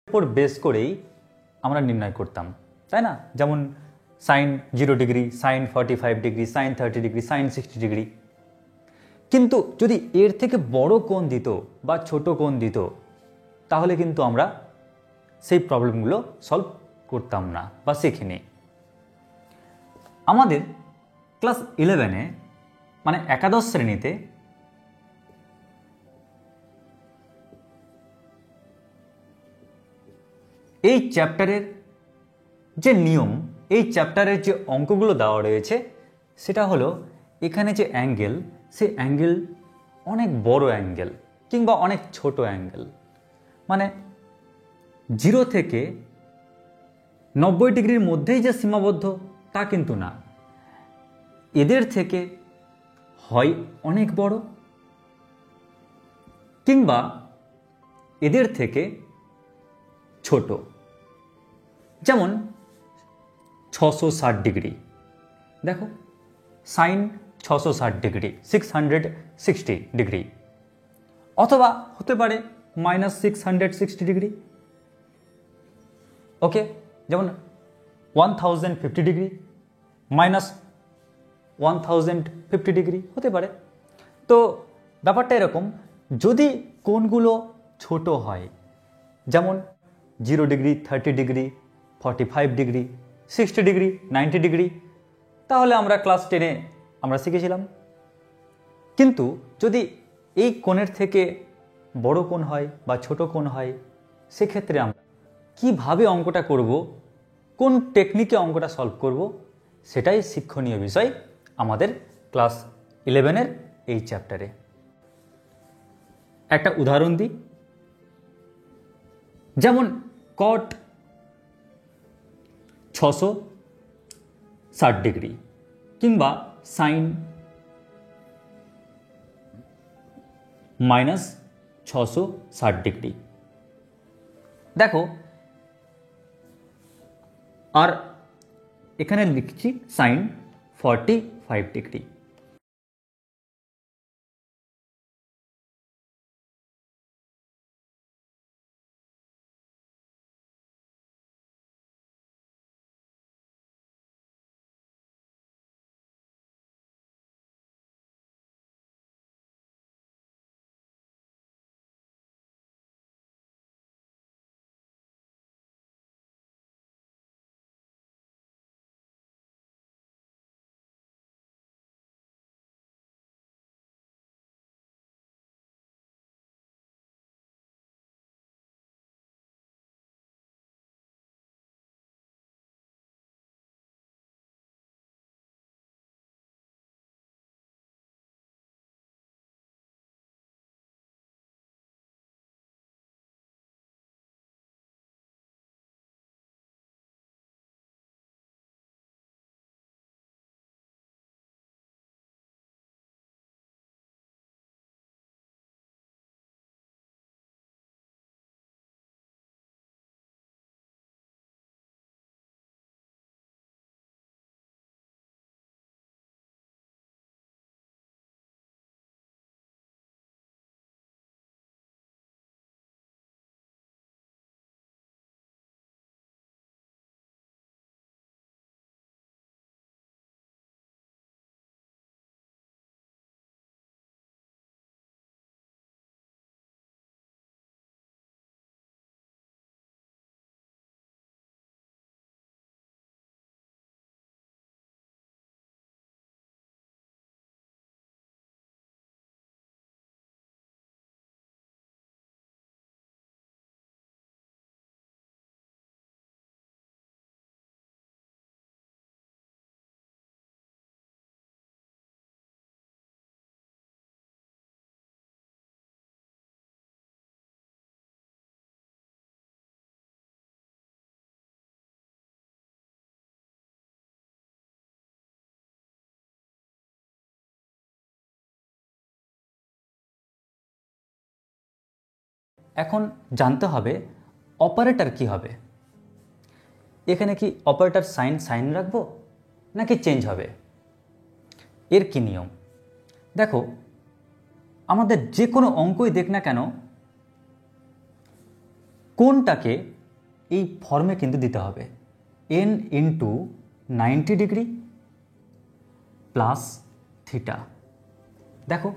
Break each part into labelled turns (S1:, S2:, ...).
S1: উপর বেস করেই আমরা নির্ণয় করতাম, তাই না? যেমন sine 0 degree, sine 45 degree, sine 30 degree, sine 60 degree. কিন্তু যদি এর থেকে বড় কোণ দিত বা ছোট কোণ দিত, তাহলে কিন্তু আমরা সেই প্রবলেমগুলো সলভ করতাম না বা শিখিনি। আমাদের ক্লাস 11-এ মানে একাদশ শ্রেণীতে এই চ্যাপ্টারের যে নিয়ম, এই চ্যাপ্টারের যে অঙ্কগুলো দেওয়া রয়েছে, সেটা হলো এখানে যে অ্যাঙ্গেল, সেই অ্যাঙ্গেল অনেক বড় অ্যাঙ্গেল কিংবা অনেক ছোট অ্যাঙ্গেল, মানে 0 থেকে 90 ডিগ্রির মধ্যেই যে সীমাবদ্ধ তা কিন্তু না, এদের থেকে হয় অনেক বড় কিংবা এদের থেকে ছোট। যেমন 660 ডিগ্রি, দেখো সাইন 660 ডিগ্রি, 660 ডিগ্রি, অথবা হতে পারে -660 ডিগ্রি। ওকে, যেমন 1050 ডিগ্রি, -1050 ডিগ্রি হতে পারে। তো ব্যাপারটা এরকম, যদি কোণগুলো ছোট হয়, যেমন 0 degree, 30 degree, 45 degree, 60 degree, 90 degree, তাহলে আমরা ক্লাস 10-এ আমরা শিখেছিলাম। কিন্তু যদি এই কোণের থেকে বড় কোণ হয় বা ছোট কোণ হয়, সেক্ষেত্রে আমরা কিভাবে অঙ্কটা করব, কোন টেকনিকে অঙ্কটা সলভ করব, সেটাই শিক্ষণীয় বিষয় আমাদের ক্লাস 11-এর এই চ্যাপ্টারে। একটা উদাহরণ দিই, যেমন কট 660 ডিগ্রি কিংবা সাইন -660 ডিগ্রি। দেখো, আর এখানে লিখছি সাইন 45 ডিগ্রি। এখন জানতে হবে অপারেটর কি হবে। এখানে কি অপারেটর সাইন সাইন রাখবো নাকি চেঞ্জ হবে, এর কি নিয়ম? দেখো, আমাদের যে কোনো অঙ্কই দেখ না কেন, কোণটাকে এই ফর্মে কিন্তু দিতে হবে n into 90 degree plus theta. দেখো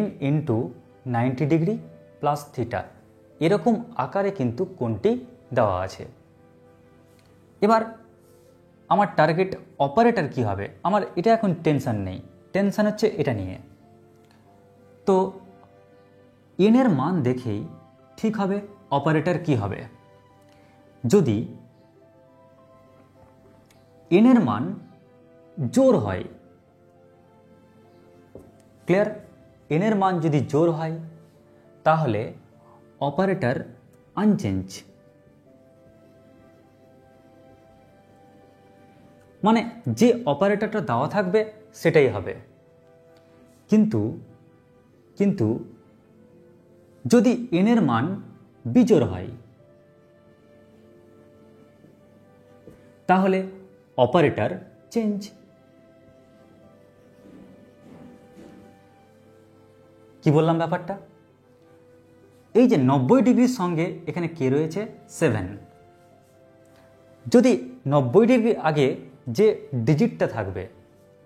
S1: n into 90 degree plus theta এরকম আকারে কিন্তু কোণটি দেওয়া আছে। এবার আমার টার্গেট অপারেটর কি হবে, আমার এটা এখন টেনশন নেই, টেনশন হচ্ছে এটা নিয়ে। তো n এর মান দেখেই ঠিক হবে অপারেটর কি হবে। যদি n এর মান জোড় হয়, ক্লিয়ার, n এর মান যদি জোড় হয় তাহলে অপারেটর আনচেঞ্জ, মানে যে অপারেটরটা দেওয়া থাকবে সেটাই হবে। কিন্তু যদি n এর মান বিজোড় হয় তাহলে অপারেটর চেঞ্জ। কি বললাম ব্যাপারটা? এই যে 90 ডিগ্রির সঙ্গে এখানে কে রয়েছে 7, যদি 90 ডিগ্রি আগে যে ডিজিটটা থাকবে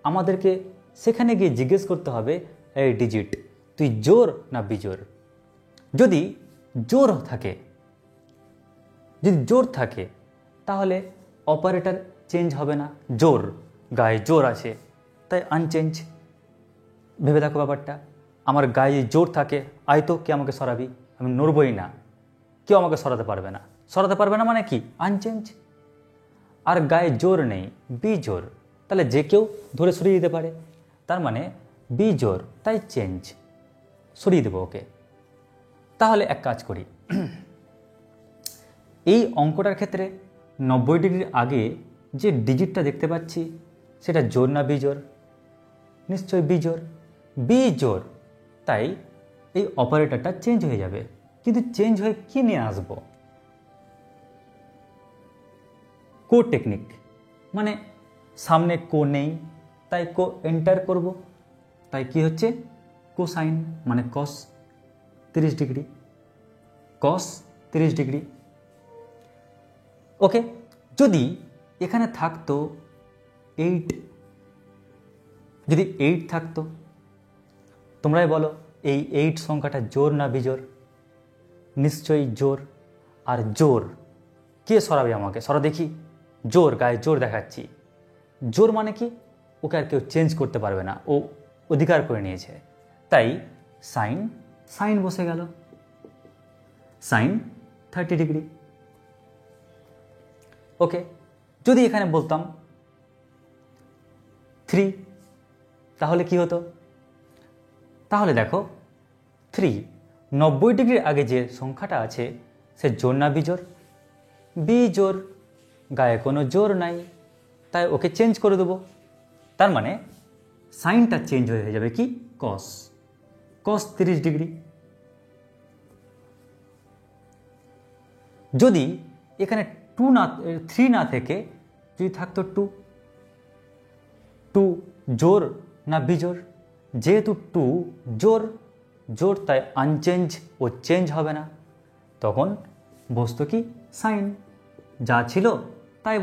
S1: আমাদেরকে সেখানে গিয়ে জিজ্ঞেস করতে হবে এই ডিজিট তুই জোর না বিজোর। যদি জোর থাকে তাহলে অপারেটর চেঞ্জ হবে না, জোর গায়ে জোর আছে তাই আনচেঞ্জ। ভেবে দেখো ব্যাপারটা, আমার গায়ে জোর থাকে আয় তো কে আমাকে সরাবি, আমি নড়বই না, কেউ আমাকে সরাতে পারবে না মানে কি আনচেঞ্জ। আর গায়ে জোর নেই বিজোর, তাহলে যে কেউ ধরে সরিয়ে দিতে পারে, তার মানে বিজোর তাই চেঞ্জ, সরিয়ে দেবো ওকে। তাহলে এক কাজ করি, এই অঙ্কটার ক্ষেত্রে 90 ডিগ্রির আগে যে ডিজিটটা দেখতে পাচ্ছি সেটা জোর না বিজোর, নিশ্চয় বিজোর, তাই এই অপারেটরটা চেঞ্জ হয়ে যাবে। কিন্তু চেঞ্জ হয়ে কি নিয়ে আসবো? কো টেকনিক, মানে সামনে কো নেই তাই কো এন্টার করব, তাই কি হচ্ছে কোসাইন, মানে কস 30 ডিগ্রি। ওকে, যদি এখানে থাকতো 8, যদি 8 থাকতো, তোমরাই বলো এই 8 সংখ্যাটা জোর না বিজোর? নিশ্চয়ই জোর। আর জোর কে সরাবে আমাকে, সরা দেখি। জোর, গায়ে জোর দেখাচ্ছি, জোর মানে কি ওকে আর কেউ চেঞ্জ করতে পারবে না, ও অধিকার করে নিয়েছে। তাই সাইন বসে গেল, সাইন 30 ডিগ্রি। ওকে, যদি এখানে বলতাম 3 তাহলে কি হতো? তাহলে দেখো 3 90 ডিগ্রির আগে যে সংখ্যাটা আছে সে জোর না বিজোর? বিজোর, গায়ে কোনো জোর নাই তাই ওকে চেঞ্জ করে দেবো। তার মানে সাইনটা চেঞ্জ হয়ে যাবে কি কস 30 ডিগ্রি। যদি এখানে 3 না থেকে যদি থাকতো 2 জোর না বিজোর? যেহেতু 2 জোর তাই আনচেঞ্জ, ও চেঞ্জ হবে না, তখন বসতো কি সাইন, যা ছিল তাই।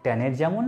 S1: ট্যানের যেমন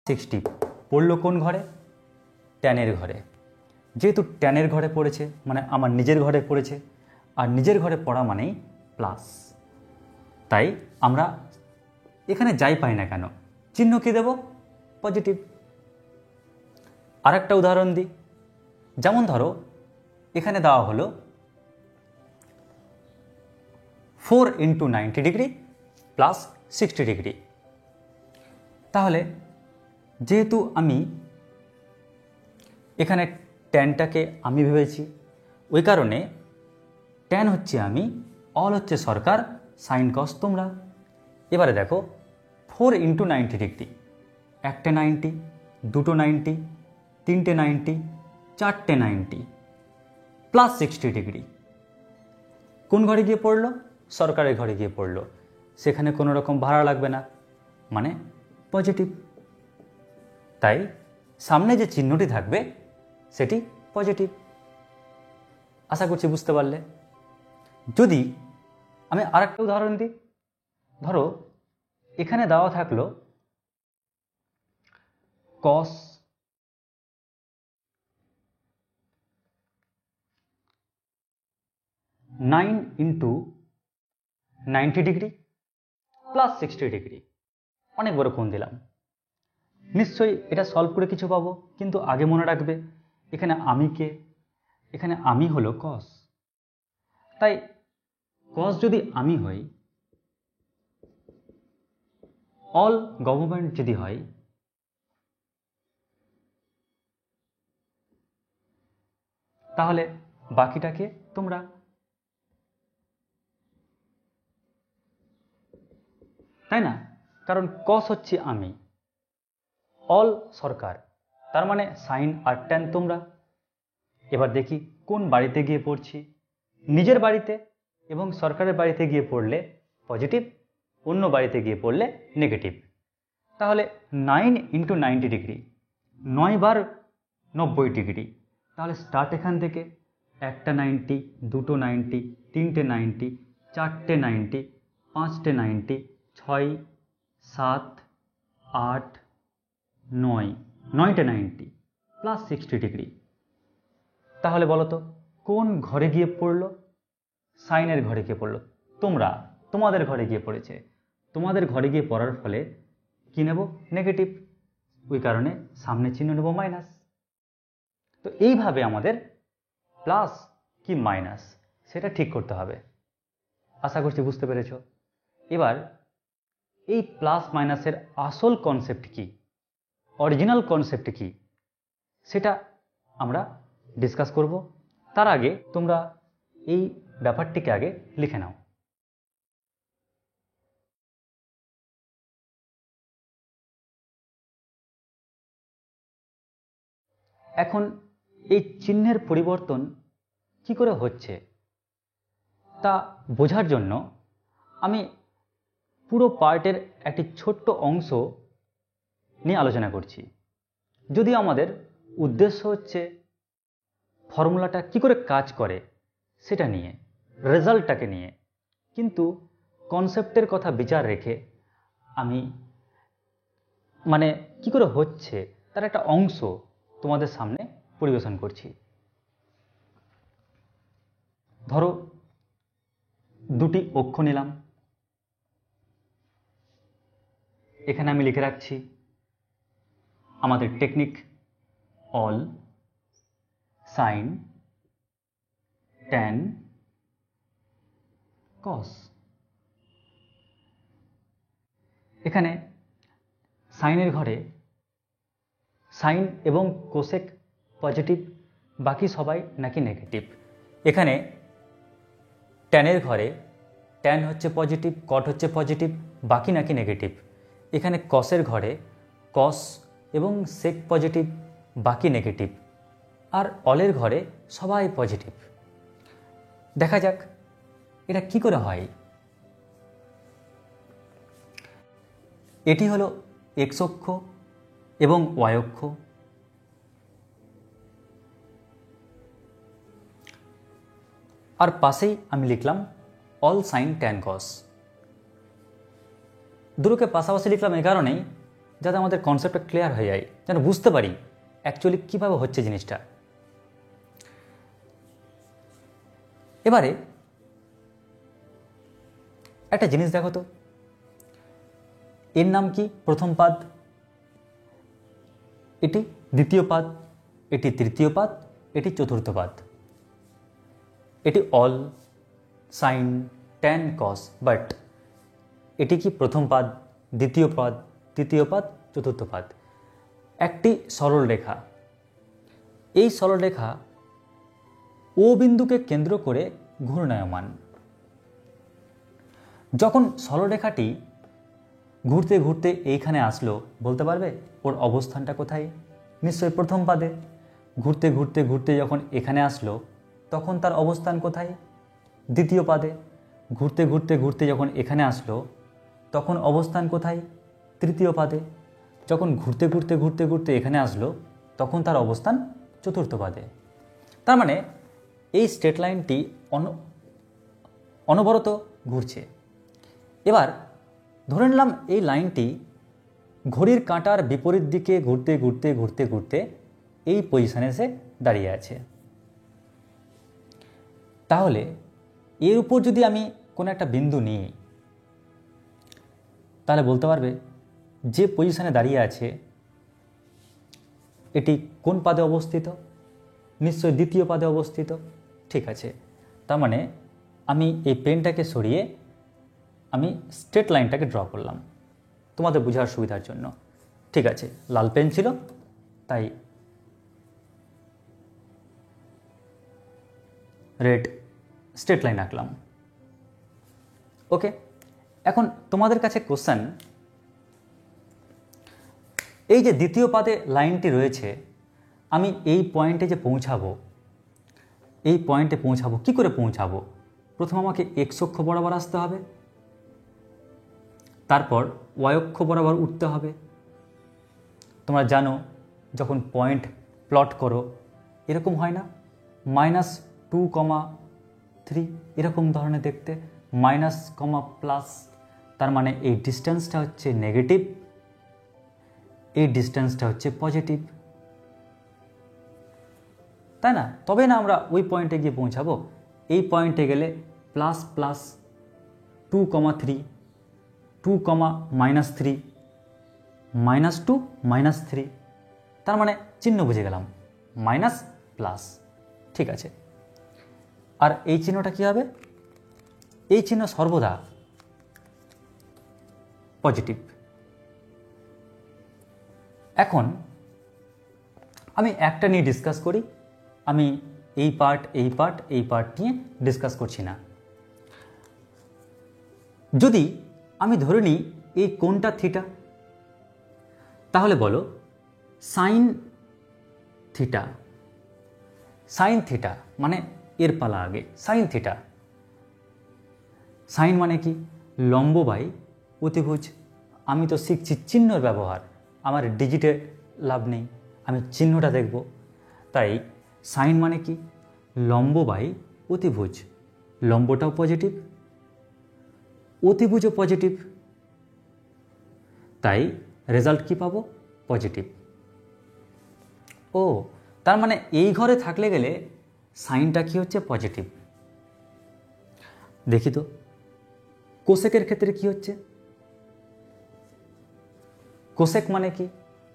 S1: 60 পড়লো কোন ঘরে? ট্যানের ঘরে। যেহেতু ট্যানের ঘরে পড়েছে মানে আমার নিজের ঘরে পড়েছে, আর নিজের ঘরে পড়া মানেই প্লাস, তাই আমরা এখানে যাই পাই না কেন চিহ্ন কি দেব? পজিটিভ। আর একটা উদাহরণ দিই, যেমন ধরো এখানে দেওয়া হলো 4 × 90 ডিগ্রি প্লাস 60 ডিগ্রি। তাহলে যেহেতু আমি এখানে ট্যানটাকে আমি ভেবেছি, ওই কারণে ট্যান হচ্ছে আমি, অল হচ্ছে সরকার, সাইন কস তোমরা। এবারে দেখো 4 × 90 ডিগ্রি, একটা 90, দুটো 90, তিনটে 90, চারটে 90 প্লাস 60 ডিগ্রি কোন ঘরে গিয়ে পড়লো? সরকারের ঘরে গিয়ে পড়লো। সেখানে কোনো রকম ভাড়া লাগবে না, মানে পজিটিভ। তাই সামনে যে চিহ্নটি থাকবে সেটি পজিটিভ। আশা করছি বুঝতে পারলে। যদি আমি আরেকটা উদাহরণ দিই, ধরো এখানে দেওয়া থাকলো cos 9 × 90 ডিগ্রি প্লাস 60 ডিগ্রি। অনেক বড় কোণ দিলাম, নিশ্চয়ই এটা সলভ করে কিছু পাবো, কিন্তু আগে মনে রাখবে এখানে আমি কে? এখানে আমি হলো cos। তাই cos যদি আমি হই, অল গভর্নমেন্ট যদি হয়, তাহলে বাকিটাকে তোমরা। তাই না? কারণ cos হচ্ছে আমি, অল সরকার, তার মানে সাইন আর ট্যান তোমরা। এবার দেখি কোন বাড়িতে গিয়ে পড়ছি। নিজের বাড়িতে এবং সরকারের বাড়িতে গিয়ে পড়লে পজিটিভ, অন্য বাড়িতে গিয়ে পড়লে নেগেটিভ। তাহলে 9 × 90 ডিগ্রি, 9 বার 90 ডিগ্রি। তাহলে স্টার্ট এখান থেকে, একটা 90, দুটো 90, তিনটে 90, চারটে 90, পাঁচটে 90, 6, 7, 8, 9, 9টে 90 প্লাস 60 ডিগ্রি। তাহলে বলো তো কোন ঘরে গিয়ে পড়লো? সাইনের ঘরে গিয়ে পড়লো। তোমাদের ঘরে গিয়ে পড়েছে। তোমাদের ঘরে গিয়ে পড়ার ফলে কি নেব? নেগেটিভ। ওই কারণে সামনে চিহ্ন নেব মাইনাস। তো এইভাবে আমাদের প্লাস কি মাইনাস সেটা ঠিক করতে হবে। আশা করছি বুঝতে পেরেছ। এবার এই প্লাস মাইনাসের আসল কনসেপ্ট কি, অরিজিনাল কনসেপ্ট কি, সেটা আমরা ডিসকাস করব। তার আগে তোমরা এই ব্যাপারটিকে আগে লিখে নাও। এখন এই চিহ্নের পরিবর্তন কি করে হচ্ছে তা বোঝার জন্য আমি পুরো পার্টের একটি ছোট্ট অংশ নিয়ে আলোচনা করছি। যদি আমাদের উদ্দেশ্য হচ্ছে ফর্মুলাটা কি করে কাজ করে সেটা নিয়ে, রেজাল্টটাকে নিয়ে, কিন্তু কনসেপ্টের কথা বিচার রেখে আমি মানে কি করে হচ্ছে তার একটা অংশ তোমাদের সামনে পরিবেশন করছি। ধরো দুটি অক্ষ নিলাম, এখানে আমি লিখে রাখছি আমাদের টেকনিক অল সাইন ট্যান কস। এখানে সাইনের ঘরে সাইন এবং কোসেক পজিটিভ, বাকি সবাই নাকি নেগেটিভ। এখানে ট্যানের ঘরে ট্যান হচ্ছে পজিটিভ, কট হচ্ছে পজিটিভ, বাকি নাকি নেগেটিভ। এখানে কসের ঘরে কস এবং সেক পজিটিভ, বাকি নেগেটিভ। আর অলের ঘরে সবাই পজিটিভ। দেখা যাক এটা কি করে হয়। এটি হলো এক্স অক্ষ এবং ওয়াই অক্ষ। আর পাশেই আমি লিখলাম অল সাইন ট্যান কস। দুটোকে পাশাপাশি লিখলাম এই কারণেই যাতে আমাদের কনসেপ্টটা ক্লিয়ার হয়ে যায়, যেন বুঝতে পারি অ্যাকচুয়ালি কীভাবে হচ্ছে জিনিসটা। এবারে একটা জিনিস দেখো তো, এর নাম কি? প্রথম পাদ, এটি দ্বিতীয় পাদ, এটি তৃতীয় পাদ, এটি চতুর্থ পাদ। এটি all, sine, tan, cos, but এটি কি প্রথম পাদ, দ্বিতীয় পাদ, তৃতীয় পাদ, চতুর্থ পাদ। একটি সরল রেখা, এই সরল রেখা ও বিন্দুকে কেন্দ্র করে ঘূর্ণায়মান। যখন সরলরেখাটি ঘুরতে ঘুরতে এইখানে আসলো, বলতে পারবে ওর অবস্থানটা কোথায়? নিশ্চয়ই প্রথম পাদে। ঘুরতে ঘুরতে ঘুরতে যখন এখানে আসলো, তখন তার অবস্থান কোথায়? দ্বিতীয় পাদে। ঘুরতে ঘুরতে ঘুরতে যখন এখানে আসলো, তখন অবস্থান কোথায়? তৃতীয় পাদে। যখন ঘুরতে ঘুরতে ঘুরতে ঘুরতে এখানে আসলো, তখন তার অবস্থান চতুর্থ পাদে। তার মানে এই স্ট্রেট লাইনটি অনবরত ঘুরছে। এবার ধরে নিলাম এই লাইনটি ঘড়ির কাঁটার বিপরীত দিকে ঘুরতে ঘুরতে ঘুরতে ঘুরতে এই পজিশনে এসে দাঁড়িয়ে আছে। তাহলে এর উপর যদি আমি কোনো একটা বিন্দু নিই, তাহলে বলতে পারবে যে পজিশনে দাঁড়িয়ে আছে এটি কোন পাদে অবস্থিত? নিশ্চয়ই দ্বিতীয় পাদে অবস্থিত। ঠিক আছে, তার মানে আমি এই পেনটাকে সরিয়ে আমি স্ট্রেট লাইনটাকে ড্র করলাম তোমাদের বোঝার সুবিধার জন্য। ঠিক আছে, লাল পেন ছিল তাই রেড স্ট্রেট লাইন আঁকলাম। ওকে, এখন তোমাদের কাছে কোশ্চেন, এই যে দ্বিতীয় পাদে লাইনটি রয়েছে, আমি এই পয়েন্টে যে পৌঁছাবো, এই পয়েন্টে পৌঁছাবো কি করে পৌঁছাবো? প্রথম আমাকে এক্স অক্ষ বরাবর আসতে হবে, তারপর ওয়াই অক্ষ বরাবর উঠতে হবে। তোমরা জানো যখন পয়েন্ট প্লট করো এরকম হয় না, -2,3 এরকম ধরনের দেখতে, মাইনাস কমা প্লাস। তার মানে এই ডিস্টেন্সটা হচ্ছে নেগেটিভ, এই ডিস্টেন্সটা হচ্ছে পজিটিভ, তাই না? তবে না আমরা ওই পয়েন্টে গিয়ে পৌঁছাবো। এই পয়েন্টে গেলে প্লাস প্লাস 2,3, 2,-3, -2 -3, তার মানে চিহ্ন বুঝে গেলাম, মাইনাস প্লাস। ঠিক আছে, আর এই চিহ্নটা কি হবে? এই চিহ্ন সর্বদা পজিটিভ। এখন আমি একটা নিয়ে ডিসকাস করি, আমি এই পার্ট এই পার্ট এই পার্ট নিয়ে ডিসকাস করছি না। যদি আমি ধরে নিই এই কোণটা থিটা, তাহলে বলো সাইন থিটা। সাইন থিটা মানে এর পালা আগে, সাইন থিটা। সাইন মানে কি? লম্ব বাই অতিভুজ। আমি তো শিখছি চিহ্নর ব্যবহার, আমার ডিজিটে লাভ নেই, আমি চিহ্নটা দেখব। তাই সাইন মানে কি? লম্ব বাই অতিভুজ। লম্বটাও পজিটিভ, অতিভুজও পজিটিভ, তাই রেজাল্ট কি পাবো? পজিটিভ। ও, তার মানে এই ঘরে থাকলে গেলে সাইনটা কি হচ্ছে? পজিটিভ। দেখি তো কোসেকের ক্ষেত্রে কি হচ্ছে? কোসেক মানে কি?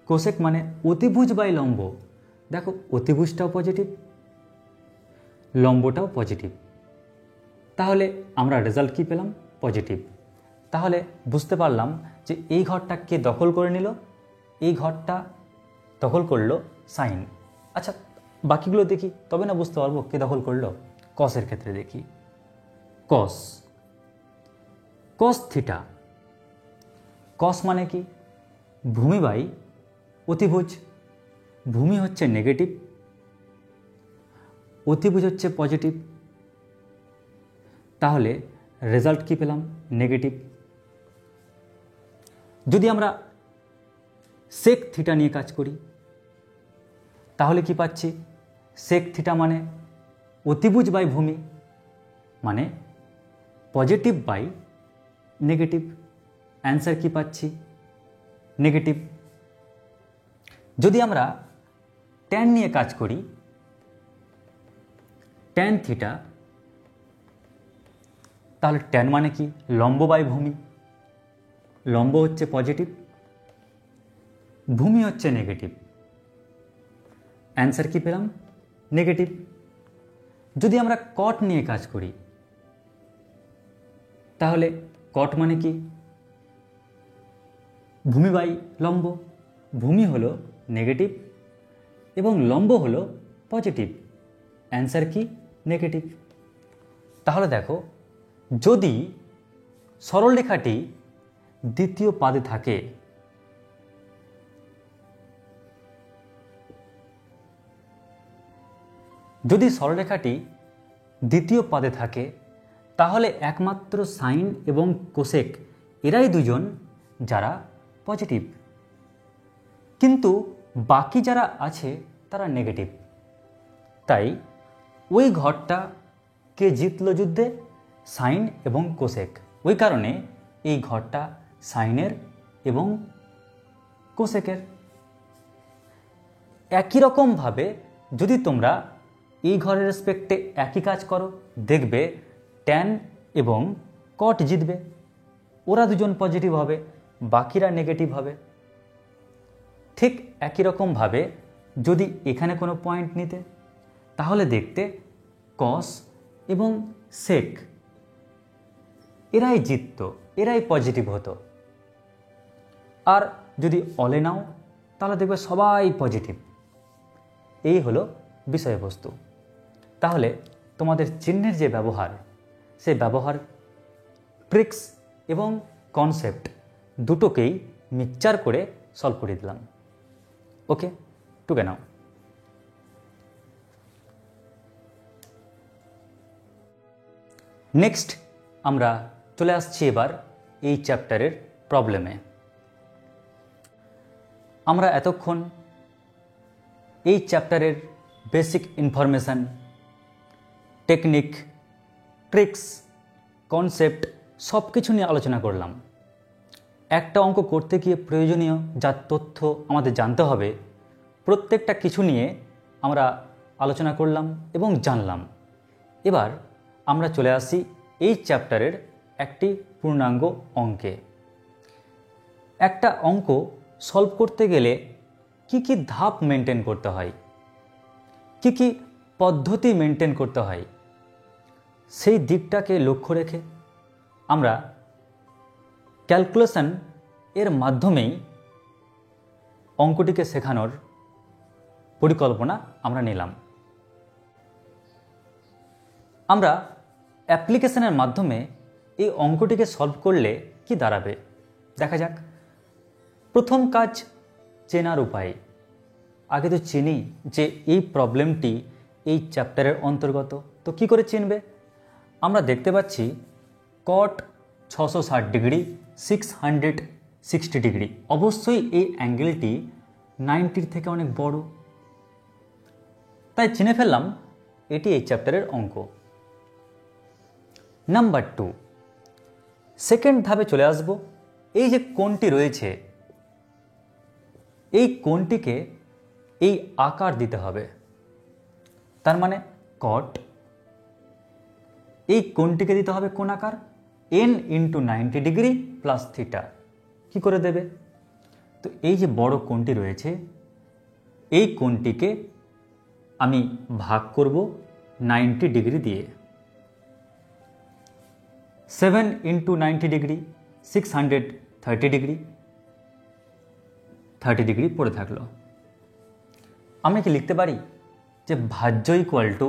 S1: কোসেক মানে অতিভুজ বাই লম্ব। দেখো অতিভুজটাও পজিটিভ, লম্বটাও পজিটিভ, তাহলে আমরা রেজাল্ট কি পেলাম? পজিটিভ। তাহলে বুঝতে পারলাম যে এই ঘরটা কে দখল করে নিল? এই ঘরটা দখল করলো সাইন। আচ্ছা বাকিগুলো দেখি, তবে না বুঝতে পারবো কে দখল করলো। কসের ক্ষেত্রে দেখি, কস, কস থিটা। কস মানে কি? ভূমি বাই অতিভুজ। ভূমি হচ্ছে নেগেটিভ, অতিভুজ হচ্ছে পজিটিভ, তাহলে রেজাল্ট কি পেলাম? নেগেটিভ। যদি আমরা সেক থিটা নিয়ে কাজ করি তাহলে কি পাচ্ছি? সেক থিটা মানে অতিভুজ বাই ভূমি, মানে পজিটিভ বাই নেগেটিভ। অ্যান্সার কি পাচ্ছি? নেগেটিভ। যদি আমরা ট্যান নিয়ে কাজ করি, ট্যান থিটা, তাহলে ট্যান মানে কি? লম্ব বাই ভূমি। লম্ব হচ্ছে পজিটিভ, ভূমি হচ্ছে নেগেটিভ। অ্যান্সার কি পেলাম? নেগেটিভ। যদি আমরা কট নিয়ে কাজ করি, তাহলে কট মানে কি? ভূমি বাই লম্ব। ভূমি হলো নেগেটিভ এবং লম্ব হলো পজিটিভ। অ্যান্সার কি? নেগেটিভ। তাহলে দেখো, যদি সরলরেখাটি দ্বিতীয় পাদে থাকে, যদি সরলরেখাটি দ্বিতীয় পাদে থাকে, তাহলে একমাত্র সাইন এবং কোসেক এরাই দুজন যারা পজিটিভ, কিন্তু বাকি যারা আছে তারা নেগেটিভ। তাই ওই ঘরটা কে জিতল যুদ্ধে? সাইন এবং কোসেক। ওই কারণে এই ঘরটা সাইনের এবং কোসেকের। একই রকমভাবে যদি তোমরা এই ঘরের রেসপেক্টে একই কাজ করো, দেখবে ট্যান এবং কট জিতবে। ওরা দুজন পজিটিভ হবে, বাকিরা নেগেটিভ হবে। ঠিক একই রকমভাবে যদি এখানে কোনো পয়েন্ট নিতে, তাহলে দেখতে কস এবং সেক এরাই জিতত, এরাই পজিটিভ হতো। আর যদি অলে নাও, তাহলে দেখবে সবাই পজিটিভ। এই হলো বিষয়বস্তু। তাহলে তোমাদের চিহ্নের যে ব্যবহার, সেই ব্যবহার, ট্রিক্স এবং কনসেপ্ট দুটোকেই মিক্সচার করে সলভ করে দিলাম। ওকে, টুকে নাও। নেক্সট আমরা চলে আসছি এবার এই চ্যাপ্টারের প্রবলেমে। আমরা এতক্ষণ এই চ্যাপ্টারের basic information, technique, tricks, concept সব কিছু নিয়ে আলোচনা করলাম। একটা অঙ্ক করতে গিয়ে প্রয়োজনীয় যা তথ্য আমাদের জানতে হবে, প্রত্যেকটা কিছু নিয়ে আমরা আলোচনা করলাম এবং জানলাম। এবার আমরা চলে আসি এই চ্যাপ্টারের একটি পূর্ণাঙ্গ অঙ্কে। একটা অঙ্ক সলভ করতে গেলে কি কি ধাপ মেনটেন করতে হয়, কি কি পদ্ধতি মেনটেন করতে হয়, সেই দিকটাকে লক্ষ্য রেখে আমরা ক্যালকুলেশন এর মাধ্যমেই অঙ্কটিকে শেখানোর পরিকল্পনা আমরা নিলাম। আমরা অ্যাপ্লিকেশনের মাধ্যমে এই অঙ্কটিকে সলভ করলে কি দাঁড়াবে দেখা যাক। প্রথম কাজ, চেনার উপায়। আগে তো চিনি যে এই প্রবলেমটি এই চ্যাপ্টারের অন্তর্গত, তো কি করে চিনবে? আমরা দেখতে পাচ্ছি কট 660 ডিগ্রি, 660 ডিগ্রি। অবশ্যই এই অ্যাঙ্গেলটি 90 থেকে অনেক বড়, তাই চিনে ফেললাম এটি এই চ্যাপ্টারের অঙ্ক। নাম্বার 2, সেকেন্ড ধাপে চলে আসব। এই যে কোণটি রয়েছে, এই কোণটিকে এই আকার দিতে হবে। তার মানে কট, এই কোণটিকে দিতে হবে কোণ আকার n × 90 ডিগ্রি প্লাস থিটা। কি করে দেবে? তো এই যে বড় কোণটি রয়েছে, এই কোণটিকে আমি ভাগ করব 90 ডিগ্রি দিয়ে। 7 × 90 ডিগ্রি 630 ডিগ্রি, 30 ডিগ্রি পড়ে থাকলো। আমি কি লিখতে পারি যে ভাজ্য ইকুয়াল টু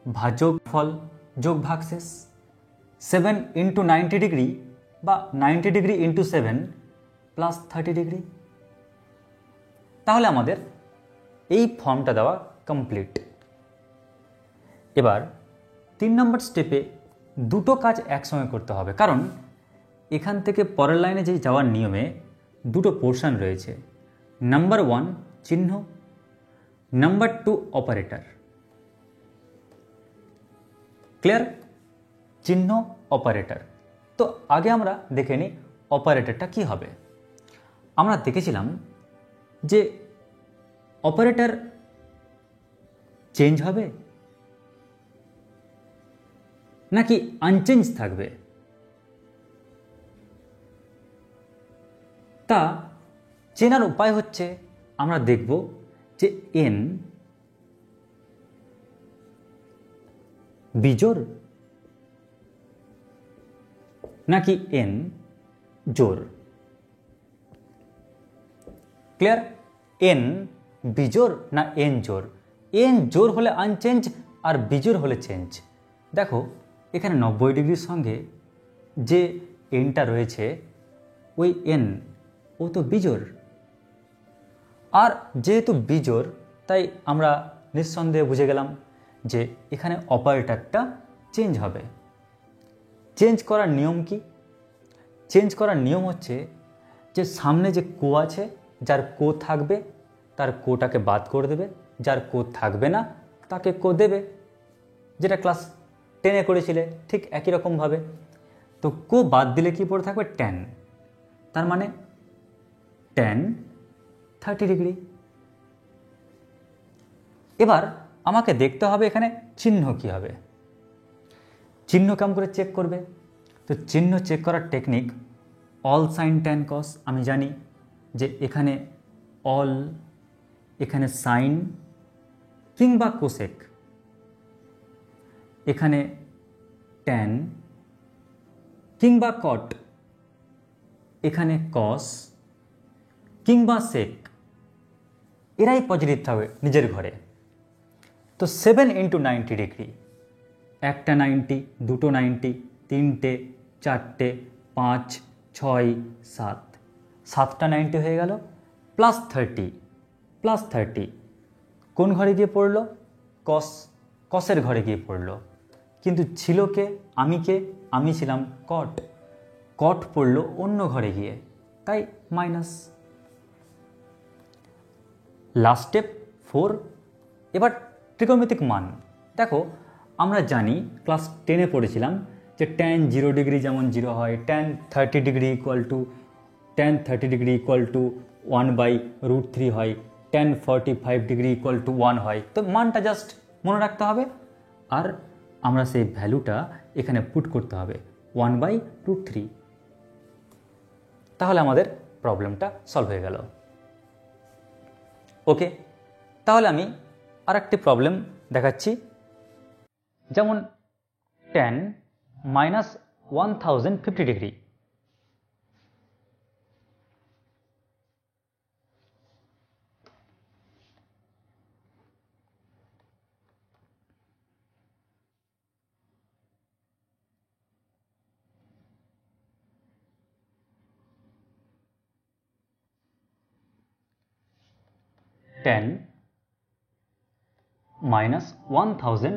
S1: ভাজক ফল যোগ ভাগশেষ 7 × 90 ডিগ্রি বা 90 ডিগ্রি × 7 প্লাস 30 ডিগ্রি। তাহলে আমাদের এই ফর্মটা দেওয়া কমপ্লিট। এবার 3 নম্বর স্টেপে দুটো কাজ একসঙ্গে করতে হবে, কারণ এখান থেকে পরের লাইনে যে যাওয়ার নিয়মে দুটো পোর্শন রয়েছে। নাম্বার 1 চিহ্ন, নাম্বার 2 অপারেটর। ক্লিয়ার? চিহ্ন, অপারেটর। তো আগে আমরা দেখে নিই অপারেটরটা কি হবে। আমরা দেখেছিলাম যে অপারেটর চেঞ্জ হবে নাকি আনচেঞ্জ থাকবে। তা চেনার উপায় হচ্ছে আমরা দেখব যে n বিজোড় নাকি n জোড়। ক্লিয়ার? n বিজোড় না n জোড়? n জোড় হলে আনচেঞ্জ আর বিজোড় হলে চেঞ্জ। দেখো এখানে 90 ডিগ্রির সঙ্গে যে nটা রয়েছে ওই n ও তো বিজোড়, আর যেহেতু বিজোড় তাই আমরা নিঃসন্দেহে বুঝে গেলাম যে এখানে অপারেটরটা চেঞ্জ হবে। চেঞ্জ করার নিয়ম কি? চেঞ্জ করার নিয়ম হচ্ছে যে সামনে যে কো আছে, যার কো থাকবে তার কোটাকে বাদ করে দেবে, যার কো থাকবে না তাকে কো দেবে, যেটা ক্লাস 10-এ করেছিলে ঠিক একই রকমভাবে। তো কো বাদ দিলে কি পড়ে থাকবে? ট্যান। তার মানে ট্যান 30 ডিগ্রি। এবার আমাকে দেখতে হবে এখানে চিহ্ন কি হবে। চিহ্ন কেমন করে চেক করবে? তো চিহ্ন চেক করার টেকনিক অল সাইন ট্যান কস। আমি জানি যে এখানে অল, এখানে সাইন কিংবা কোসেক, এখানে ট্যান কিংবা কট, এখানে কস কিংবা সেক, এরাই পজিটিভ থাকবে নিজের ঘরে। তো 7 × 90 ডিগ্রি, একটা 90, দুটো 90, তিনটে, চারটে, 5, 6, 7, 7টা 90 হয়ে গেল। +30 কোন ঘরে গিয়ে পড়লো? কসের ঘরে গিয়ে পড়লো। কিন্তু ছিল কে? আমি ছিলাম কট পড়লো অন্য ঘরে গিয়ে, তাই মাইনাস। Last step 4। এবার ত্রিকোণমিতিক মান। দেখো আমরা জানি ক্লাস 10-এ পড়েছিলাম যে tan 0 ডিগ্রি যেমন 0 হয়, tan 30 ডিগ্রি ইকুয়াল টু 1/√3 হয়, tan 45 ডিগ্রি ইকুয়াল টু 1 হয়। তো মানটা জাস্ট মনে রাখতে হবে, আর আমরা সেই ভ্যালুটা এখানে পুট করতে হবে 1/√3। তাহলে আমাদের প্রবলেমটা সলভ হয়ে গেল। ওকে, তাহলে আমি আর একটি প্রবলেম দেখাচ্ছি। যেমন tan -1050 ডিগ্রি। tan -1050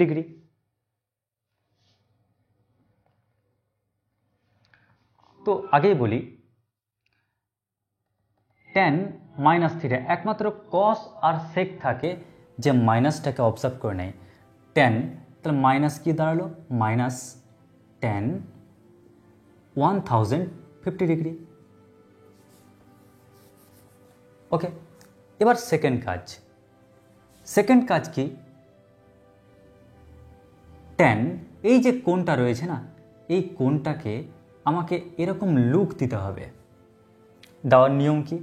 S1: degree. তো আগেই বলি tan -θ একমাত্র কস আর সেক থাকে যে মাইনাসটাকে অবজার্ভ করে নেয়। tan তাহলে মাইনাস কি দাঁড়ালো? Minus tan 1050 degree. ওকে, এবার সেকেন্ড কাজ কি? tan এই যে কোণটা রয়েছে না, এই কোণটাকে আমাকে এরকম লুক দিতে হবে। দেওয়ার নিয়ম কি?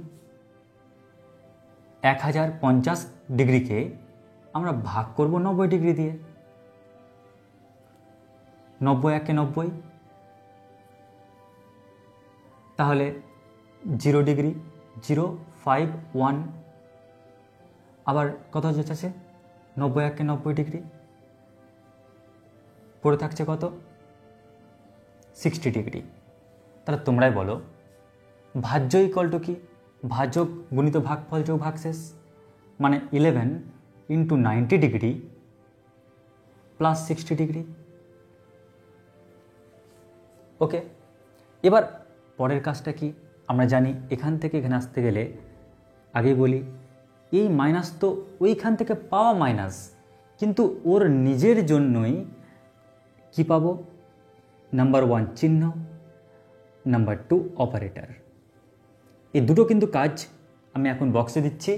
S1: 1050 ডিগ্রিকে আমরা ভাগ করব 90 ডিগ্রি দিয়ে। 90 × 90, তাহলে 0 ডিগ্রি, 0, 5, 1, আবার কত যাচ্ছে? 90 × 90 ডিগ্রি, পড়ে থাকছে কত? 60 ডিগ্রি। তাহলে তোমরাই বলো ভাজ্য ইকুয়াল টু কি? ভাজক গুণিত ভাগফল যোগ ভাগশেষ, মানে 11 × 90 ডিগ্রি প্লাস 60 ডিগ্রি। ওকে, এবার পরের কাজটা কি? আমরা জানি এখান থেকে এখানে আসতে গেলে, আগেই বলি এই মাইনাস তো ওইখান থেকে পাওয়া মাইনাস, কিন্তু ওর নিজের জন্যই কি পাবো? নাম্বার 1 চিহ্ন, নাম্বার 2 অপারেটর। এই দুটো কিন্তু কাজ আমি এখন বক্সে দিচ্ছি,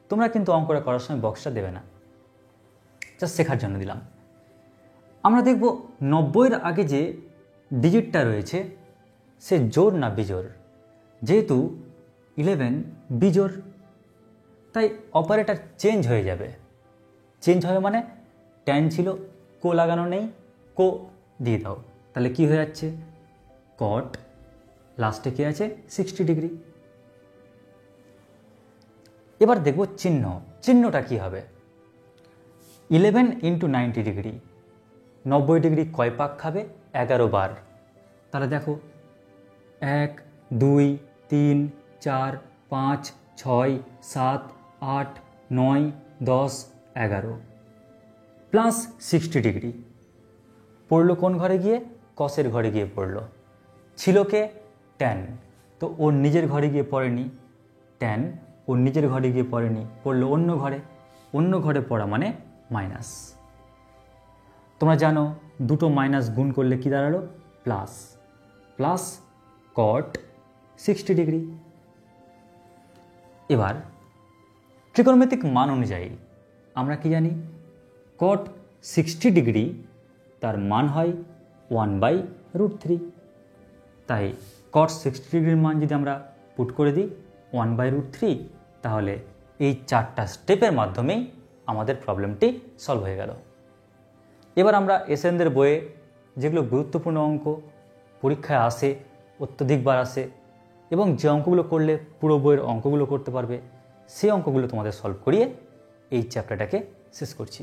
S1: তোমরা কিন্তু অঙ্কটা করার সময় বক্সটা দেবে না, জাস্ট শেখার জন্য দিলাম। আমরা দেখব 90-এর আগে যে ডিজিটটা রয়েছে সে জোড় না বিজোড়। যেহেতু 11 বিজোড়, তাই অপারেটর চেঞ্জ হয়ে যাবে। চেঞ্জ হবে মানে ট্যান ছিল, কো লাগানো নেই, কো দিয়ে দাও, তাহলে কি হয়ে যাচ্ছে কট, লাস্টে কি আছে 60 ডিগ্রি। এবার দেখব চিহ্ন, চিহ্নটা কি হবে। 11 ইন্টু 90 ডিগ্রি, 90 ডিগ্রি কয় পাক খাবে? 11 বার। তাহলে দেখো 1 2 3 4 5 6 7 8 9 10 11 প্লাস 60 ডিগ্রি পড়লো কোন ঘরে গিয়ে? কসের ঘরে গিয়ে পড়লো। ছিল কে? ট্যান, তো ওর নিজের ঘরে গিয়ে পড়েনি, ট্যান ওর নিজের ঘরে গিয়ে পড়েনি, পড়লো অন্য ঘরে। অন্য ঘরে পড়া মানে মাইনাস। তোমরা জানো দুটো মাইনাস গুণ করলে কি দাঁড়ালো? প্লাস। Plus cot 60 degree. এবার ত্রিকোণমিতিক মান অনুযায়ী আমরা কি জানি? কট 60 ডিগ্রি তার মান হয় 1/√3। তাই কট 60 ডিগ্রির মান যদি আমরা পুট করে দিই 1/√3, তাহলে এই 4টা স্টেপের মাধ্যমেই আমাদের প্রবলেমটি সলভ হয়ে গেল। এবার আমরা এসএনদের বইয়ে যেগুলো গুরুত্বপূর্ণ অঙ্ক পরীক্ষায় আসে, অত্যধিকবার আসে, এবং যে অঙ্কগুলো করলে পুরো বইয়ের অঙ্কগুলো করতে পারবে, সেই অঙ্কগুলো তোমাদের সলভ করিয়ে এই চ্যাপ্টারটাকে শেষ করছি।